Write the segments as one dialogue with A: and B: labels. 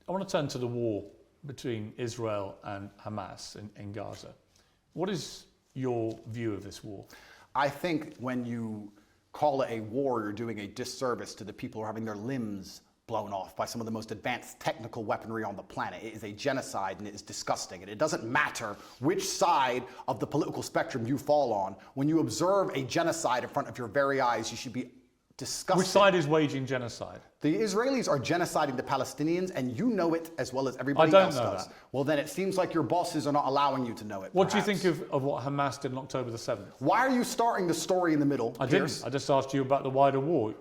A: I want to turn to the war between Israel and Hamas in Gaza. What is your view of this war?
B: I think when you call it a war, you're doing a disservice to the people who are having their limbs blown off by some of the most advanced technical weaponry on the planet. It is a genocide and it is disgusting. And it doesn't matter which side of the political spectrum you fall on. When you observe a genocide in front of your very eyes, you should be disgusted.
A: Which side is waging genocide?
B: The Israelis are genociding the Palestinians, and you know it as well as everybody else does. Well, then it seems like your bosses are not allowing you to know it.
A: What do you think of what Hamas did on October the 7th?
B: Why are you starting the story in the middle,
A: I
B: Pierce?
A: didn't. I just asked you about the wider war.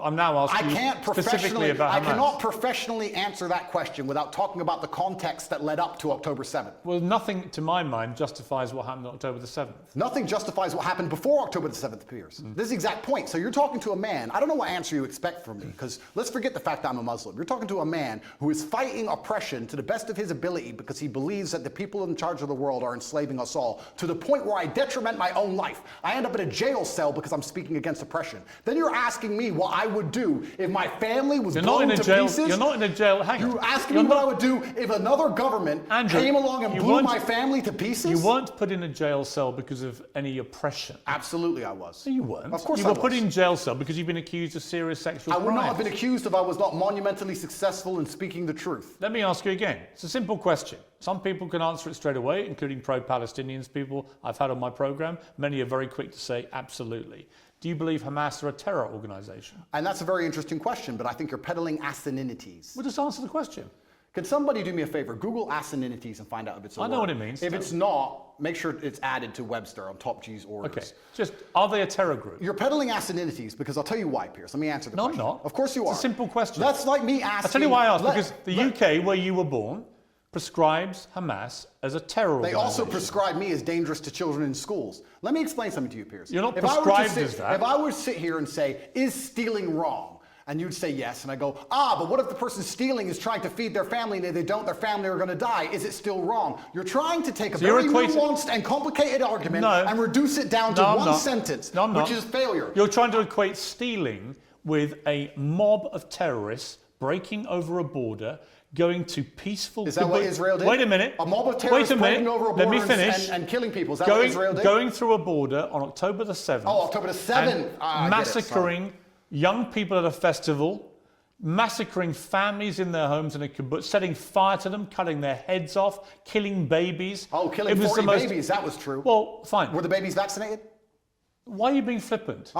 A: I'm now asking you specifically about Hamas.
B: I cannot professionally answer that question without talking about the context that led up to October 7th.
A: Well, nothing, to my mind, justifies what happened on October the 7th.
B: Nothing justifies what happened before October the 7th, Pierce. This is the exact point. So you're talking to a man, I don't know what answer you expect from me, because let's forget the fact that I'm a Muslim. You're talking to a man who is fighting oppression to the best of his ability because he believes that the people in charge of the world are enslaving us all, to the point where I detriment my own life. I end up in a jail cell because I'm speaking against oppression. Then you're asking me what I would do if my family was blown to pieces.
A: You're not in a jail. Hang on.
B: You're asking me what I would do if another government came along and blew my family to pieces?
A: You weren't put in a jail cell because of any oppression.
B: Absolutely I was.
A: No, you weren't.
B: Of course
A: you
B: I
A: were
B: was.
A: put in jail cell because you've been accused of serious sexual crimes.
B: I would not have been accused if I was not monumentally successful in speaking the truth.
A: Let me ask you again. It's a simple question. Some people can answer it straight away, including pro-Palestinians people I've had on my program. Many are very quick to say absolutely. Do you believe Hamas are a terror organization?
B: And that's a very interesting question, but I think you're peddling asininities.
A: Well, just answer the question.
B: Can somebody do me a favor? Google asininities and find out if it's a word.
A: I know what it means.
B: If it's not, make sure it's added to Webster on Top G's orders.
A: Okay. Just, are they a terror group?
B: You're peddling asininities because I'll tell you why, Pierce. Let me answer the question.
A: No, I'm not.
B: Of course you are.
A: It's a simple question.
B: That's like me asking...
A: I'll tell you why I asked. Because the UK, where you were born, prescribes Hamas as a terror organization.
B: They also prescribe me as dangerous to children in schools. Let me explain something to you, Pierce.
A: You're not prescribed as that.
B: If I were to sit here and say, is stealing wrong? And you'd say yes, and I go, but what if the person stealing is trying to feed their family, and if they don't, their family are going to die? Is it still wrong? You're trying to take a very nuanced and complicated argument and reduce it down to one sentence, which is failure.
A: You're trying to equate stealing with a mob of terrorists breaking over a border, going to peaceful...
B: Is that what Israel did?
A: Wait a minute.
B: A mob of terrorists breaking over a border and killing people. Is that what Israel did?
A: Going through a border on October the 7th.
B: Oh, October the 7th.
A: Massacring young people at a festival, massacring families in their homes in a kibbutz, setting fire to them, cutting their heads off, killing babies.
B: Oh, killing 40 babies. That was true.
A: Well, fine.
B: Were the babies vaccinated?
A: Why are you being flippant?